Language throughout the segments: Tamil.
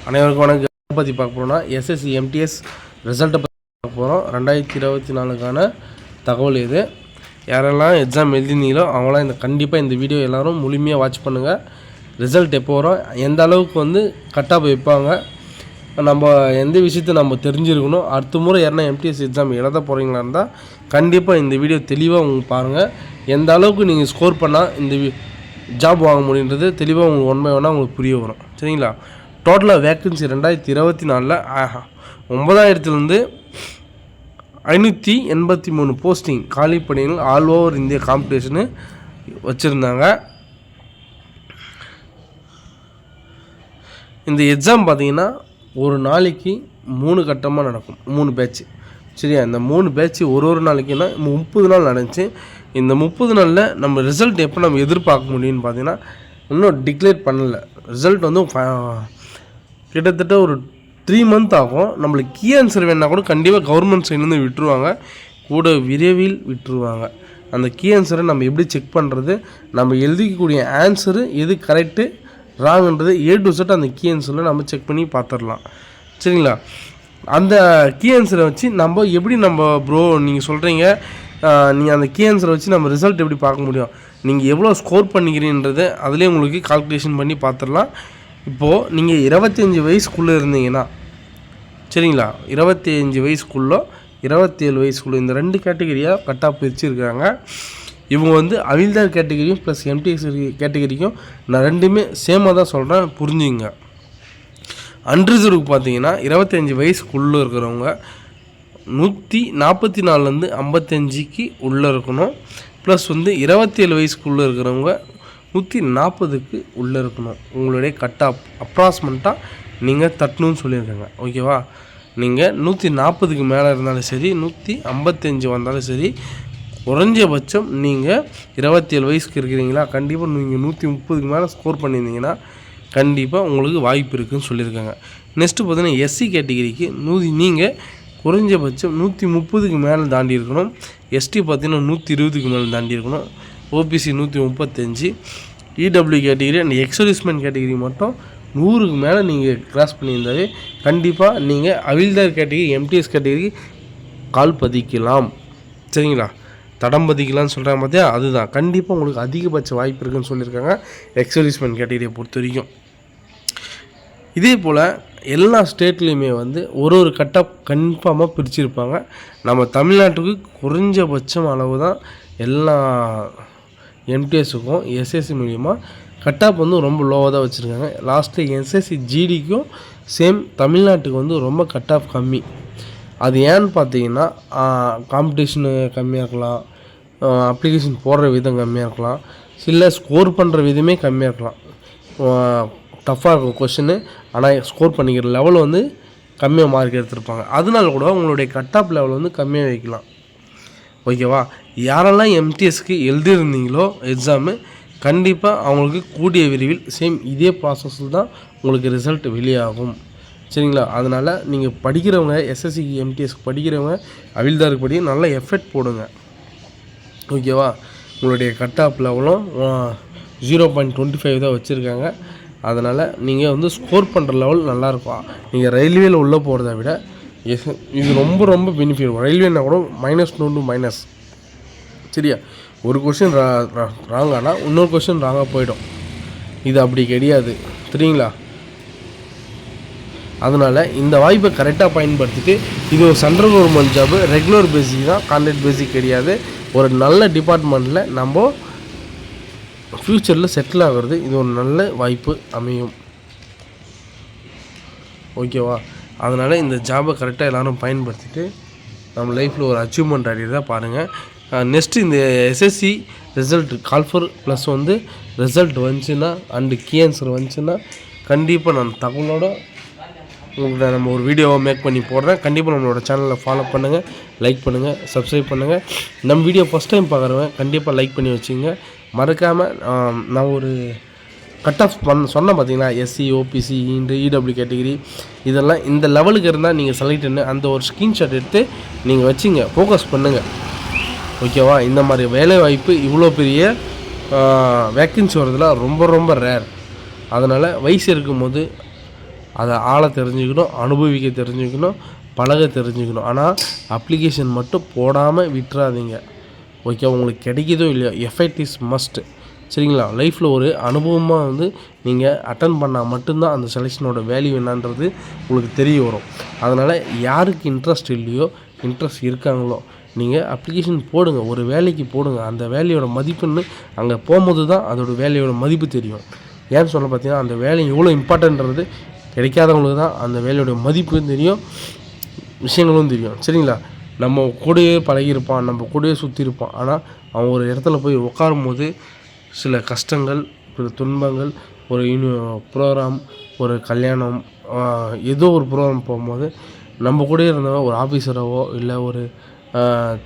அனைவருக்கும் வணக்கம். பற்றி பார்க்க போகிறோம்னா எஸ்எஸ்சி எம்டிஎஸ் ரிசல்ட்டை பற்றி பார்க்க போகிறோம். 2024 தகவல் இது. யாரெல்லாம் எக்ஸாம் எழுதினீங்களோ அவங்களாம் கண்டிப்பாக இந்த வீடியோ எல்லோரும் முழுமையாக வாட்ச் பண்ணுங்கள். ரிசல்ட் எப்போ வரும், எந்த அளவுக்கு கட் ஆஃப் வைப்பாங்க, நம்ம எந்த விஷயத்தை நம்ம தெரிஞ்சிருக்கணும். அடுத்த முறை யாருன்னா எம்டிஎஸ் எக்ஸாம் எழுத போகிறீங்களா இருந்தால் கண்டிப்பாக இந்த வீடியோ தெளிவாக உங்களுக்கு பாருங்கள். எந்த அளவுக்கு நீங்கள் ஸ்கோர் பண்ணால் இந்த ஜாப் வாங்க முடியுன்றது தெளிவாக உங்களுக்கு ஒன் பை ஒன்னாக உங்களுக்கு புரிய வரும். சரிங்களா? டோட்டலாக வேக்கன்சி 2024 9000லேருந்து 583 போஸ்டிங் காலி பணிகள் ஆல் ஓவர் இந்தியா காம்படிஷனு வச்சுருந்தாங்க. இந்த எக்ஸாம் பார்த்திங்கன்னா ஒரு நாளைக்கு 3 கட்டமாக நடக்கும், 3 பேட்ச். சரியா? இந்த 3 பேட்ச் ஒரு நாளைக்குன்னா 30 நாள் நடந்துச்சு. இந்த 30 நாளில் நம்ம ரிசல்ட் எப்போ நம்ம எதிர்பார்க்க முடியும்னு பார்த்தீங்கன்னா இன்னும் டிக்ளேர் பண்ணலை. ரிசல்ட் கிட்டத்தட்ட ஒரு 3 மந்த் ஆகும். நம்மளுக்கு கீ ஆன்சர் வேணால் கூட கண்டிப்பாக கவர்மெண்ட் சைட்லேருந்து விட்டுருவாங்க, கூட விரைவில் விட்டுருவாங்க. அந்த கீ ஆன்சரை நம்ம எப்படி செக் பண்ணுறது, நம்ம எழுதிக்கக்கூடிய ஆன்சரு எது கரெக்டு ராங்குன்றது A to Z அந்த கீ ஆன்சரில் நம்ம செக் பண்ணி பார்த்துடலாம். சரிங்களா? அந்த கீ ஆன்சரை வச்சு நம்ம எப்படி ப்ரோ நீங்கள் சொல்கிறீங்க, நீங்கள் அந்த கீ ஆன்சரை வச்சு நம்ம ரிசல்ட் எப்படி பார்க்க முடியும், நீங்கள் எவ்வளோ ஸ்கோர் பண்ணிக்கிறீன்றது அதிலே உங்களுக்கு கால்குலேஷன் பண்ணி பார்த்துடலாம். இப்போது நீங்கள் 25 வயசுக்குள்ளே இருந்தீங்கன்னா, சரிங்களா, 25 வயசுக்குள்ளே 27 வயசுக்குள்ளே இந்த 2 கேட்டகரியாக கட் ஆஃப் பிரிச்சுருக்காங்க. இவங்க அவில்தார் கேட்டகரியும் ப்ளஸ் எம்டிஎஸ் கேட்டகரிக்கும் நான் ரெண்டுமே சேமாக தான் சொல்கிறேன், புரிஞ்சுங்க. அன்ரிசர்வுக்கு பார்த்தீங்கன்னா 25 வயசுக்குள்ளே இருக்கிறவங்க 144லேருந்து 55க்கு உள்ளே இருக்கணும். ப்ளஸ் 27 வயசுக்குள்ளே இருக்கிறவங்க 140க்கு உள்ளே இருக்கணும். உங்களுடைய கட் ஆஃப் அப்ராக்சிமேட்டாக நீங்கள் தட்டணும்னு சொல்லியிருக்காங்க. ஓகேவா? நீங்கள் 140க்கு மேலே இருந்தாலும் சரி, 155 வந்தாலும் சரி, குறைஞ்சபட்சம் நீங்கள் 27 வயசுக்கு இருக்கிறீங்களா, கண்டிப்பாக நீங்கள் 130க்கு மேலே ஸ்கோர் பண்ணியிருந்தீங்கன்னா கண்டிப்பாக உங்களுக்கு வாய்ப்பு இருக்குதுன்னு சொல்லியிருக்காங்க. நெக்ஸ்ட்டு பார்த்தீங்கன்னா எஸ்சி கேட்டகிரிக்கு நீங்கள் குறைஞ்சபட்சம் 130க்கு மேலே தாண்டி இருக்கணும். எஸ்டி பார்த்தீங்கன்னா 120க்கு மேலே தாண்டி இருக்கணும். OBC 135, இடபிள்யூ category and ex-servicemen category மட்டும் 100க்கு மேலே நீங்கள் கிராஸ் பண்ணியிருந்தாவே கண்டிப்பாக நீங்கள் அவில்தார் கேட்டகிரி எம்டிஎஸ் கேட்டகிரிக்கு கால் பதிக்கலாம். சரிங்களா? தடம் பதிக்கலாம்னு சொல்கிறாங்க பார்த்தியா, அதுதான் கண்டிப்பாக உங்களுக்கு அதிகபட்ச வாய்ப்பு இருக்குதுன்னு சொல்லியிருக்காங்க எக்ஸர்வீஸ்மெண்ட் கேட்டகிரியை பொறுத்த வரைக்கும். இதே போல் எல்லா ஸ்டேட்லேயுமே ஒரு கட் ஆஃப் கன்ஃபார்மாக பிரிச்சுருப்பாங்க. நம்ம தமிழ்நாட்டுக்கு குறைஞ்சபட்சம் அளவு தான் எல்லா எம்டிஎஸுக்கும் எஸ்எஸ்சி மூலியமாக கட் ஆஃப் ரொம்ப லோவாக தான் வச்சுருக்காங்க. லாஸ்ட்டு எஸ்எஸ்சி ஜிடிக்கும் சேம் தமிழ்நாட்டுக்கு ரொம்ப கட் ஆஃப் கம்மி. அது ஏன்னு பார்த்தீங்கன்னா காம்படிஷனு கம்மியாக இருக்கலாம், அப்ளிகேஷன் போடுற விதம் கம்மியாக இருக்கலாம், இல்லை ஸ்கோர் பண்ணுற விதமே கம்மியாக இருக்கலாம். டஃப்பாக இருக்கும் கொஷின்னு, ஆனால் ஸ்கோர் பண்ணிக்கிற லெவல் கம்மியாக மார்க் எடுத்துருப்பாங்க. அதனால கூட உங்களுடைய கட் ஆஃப் லெவல் கம்மியாக வைக்கலாம். ஓகேவா? யாரெல்லாம் எம்டிஎஸ்க்கு எழுதியிருந்தீங்களோ எக்ஸாமு கண்டிப்பாக அவங்களுக்கு கூடிய விரைவில் சேம் இதே ப்ராசஸில் தான் உங்களுக்கு ரிசல்ட் வெளியாகும். சரிங்களா? அதனால் நீங்கள் படிக்கிறவங்க எஸ்எஸ்சிக்கு எம்டிஎஸ்க்கு படிக்கிறவங்க அவில்தாருக்கு படி நல்ல எஃபெக்ட் போடுங்க. ஓகேவா? உங்களுடைய கட் ஆஃப் லெவலும் 0.25 தான் வச்சுருக்காங்க. அதனால் நீங்கள் ஸ்கோர் பண்ணுற லெவல் நல்லாயிருக்கும். நீங்கள் ரயில்வேயில் உள்ளே போகிறத விட இது ரொம்ப ரொம்ப பெனிஃபிட். ரயில்வேனா கூட -2 சரியா? ஒரு கொஷின் ராங்கானா இன்னொரு கொஷின் ராங்காக போயிடும். இது அப்படி கிடையாது. சரிங்களா? அதனால் இந்த வாய்ப்பை கரெக்டாக பயன்படுத்திட்டு, இது ஒரு சென்ட்ரல் கவர்மெண்ட் ஜாபு, ரெகுலர் பேசிக் தான், கான்ட்ராக்ட் பேசிக் கிடையாது. ஒரு நல்ல டிபார்ட்மெண்ட்டில் நம்ம ஃப்யூச்சரில் செட்டில் ஆகிறது இது ஒரு நல்ல வாய்ப்பு அமையும். ஓகேவா? அதனால் இந்த ஜாபை கரெக்டாக எல்லோரும் பயன்படுத்திட்டு நம்ம லைஃப்பில் ஒரு அச்சீவ்மெண்ட் அடையிறதா பாருங்கள். நெக்ஸ்ட்டு இந்த SSC result call for plus result வந்துச்சுன்னா அண்டு கீ ஆன்சர் வந்துச்சுன்னா கண்டிப்பாக நான் தகவலோட உங்களுக்கு நம்ம ஒரு வீடியோவை மேக் பண்ணி போடுறேன். கண்டிப்பாக நம்மளோட சேனலில் ஃபாலோ பண்ணுங்கள், லைக் பண்ணுங்கள், சப்ஸ்கிரைப் பண்ணுங்கள். நம்ம வீடியோ ஃபஸ்ட் டைம் பார்க்குறவங்க கண்டிப்பாக லைக் பண்ணி வச்சுங்க. மறக்காமல் நான் ஒரு கட் ஆஃப் சொன்னேன் பார்த்தீங்களா, எஸ்சி ஓபிசி இடபிள்யூ கேட்டகிரி இதெல்லாம் இந்த லெவலுக்கு இருந்தால் நீங்கள் செலக்ட் பண்ணி அந்த ஒரு ஸ்க்ரீன்ஷாட் எடுத்து நீங்கள் வச்சுங்க, ஃபோக்கஸ் பண்ணுங்கள். ஓகேவா? இந்த மாதிரி வேலை வாய்ப்பு இவ்வளோ பெரிய வேக்கன்சி வரதுல ரொம்ப ரொம்ப ரேர். அதனால் வயசு இருக்கும்போது அதை ஆள தெரிஞ்சுக்கணும், அனுபவிக்க தெரிஞ்சுக்கணும், பழக தெரிஞ்சுக்கணும். ஆனால் அப்ளிகேஷன் மட்டும் போடாமல் விட்டுறாதீங்க. ஓகே, உங்களுக்கு கிடைக்குதோ இல்லையோ, எஃபெக்ட் இஸ் மஸ்ட்டு. சரிங்களா? லைஃப்பில் ஒரு அனுபவமாக வந்து நீங்கள் அட்டன் பண்ணால் மட்டும்தான் அந்த செலெக்ஷனோட வேல்யூ என்னன்றது உங்களுக்கு தெரிய வரும். அதனால் யாருக்கு இன்ட்ரெஸ்ட் இல்லையோ, இன்ட்ரெஸ்ட் இருக்காங்களோ, நீங்கள் அப்ளிகேஷன் போடுங்க, ஒரு வேலைக்கு போடுங்க. அந்த வேலையோட மதிப்புன்னு அங்கே போகும்போது தான் அதோடய வேலையோட மதிப்பு தெரியும். ஏன்னு சொல்ல பார்த்தீங்கன்னா, அந்த வேலை எவ்வளோ இம்பார்ட்டன்றது கிடைக்காதவங்களுக்கு தான் அந்த வேலையோட மதிப்பும் தெரியும், விஷயங்களும் தெரியும். சரிங்களா? நம்ம கூடயே பழகியிருப்பான், நம்ம கூடயே சுற்றிருப்பான். ஆனால் அவன் ஒரு இடத்துல போய் உட்காரும்போது சில கஷ்டங்கள், சில துன்பங்கள், ஒரு ப்ரோக்ராம், ஒரு கல்யாணம், ஏதோ ஒரு ப்ரோக்ராம் போகும்போது நம்ம கூடயே இருந்தவன் ஒரு ஆஃபீஸராகவோ இல்லை ஒரு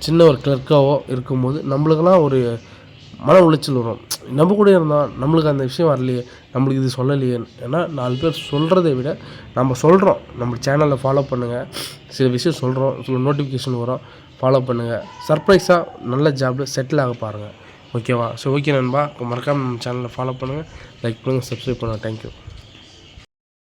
சின்ன ஒரு கிளர்க்காவோ இருக்கும்போது நம்மளுக்கெல்லாம் ஒரு மன உளைச்சல் வரும். நம்ம கூட இருந்தால் நம்மளுக்கு அந்த விஷயம் வரலையே, நம்மளுக்கு இது சொல்லலையே. ஏன்னா 4 பேர் சொல்கிறத விட நம்ம சொல்கிறோம். நம்ம சேனலை ஃபாலோ பண்ணுங்கள், சில விஷயம் சொல்கிறோம், சில நோட்டிஃபிகேஷன் வரும், ஃபாலோ பண்ணுங்கள். சர்ப்ரைஸாக நல்ல ஜாபில் செட்டில் ஆக பாருங்கள். ஓகேவா? ஸோ ஓகே நண்பா, மறக்காமல் நம்ம சேனலை ஃபாலோ பண்ணுங்கள், லைக் பண்ணுங்கள், சப்ஸ்கிரைப் பண்ணுங்கள். தேங்க்யூ.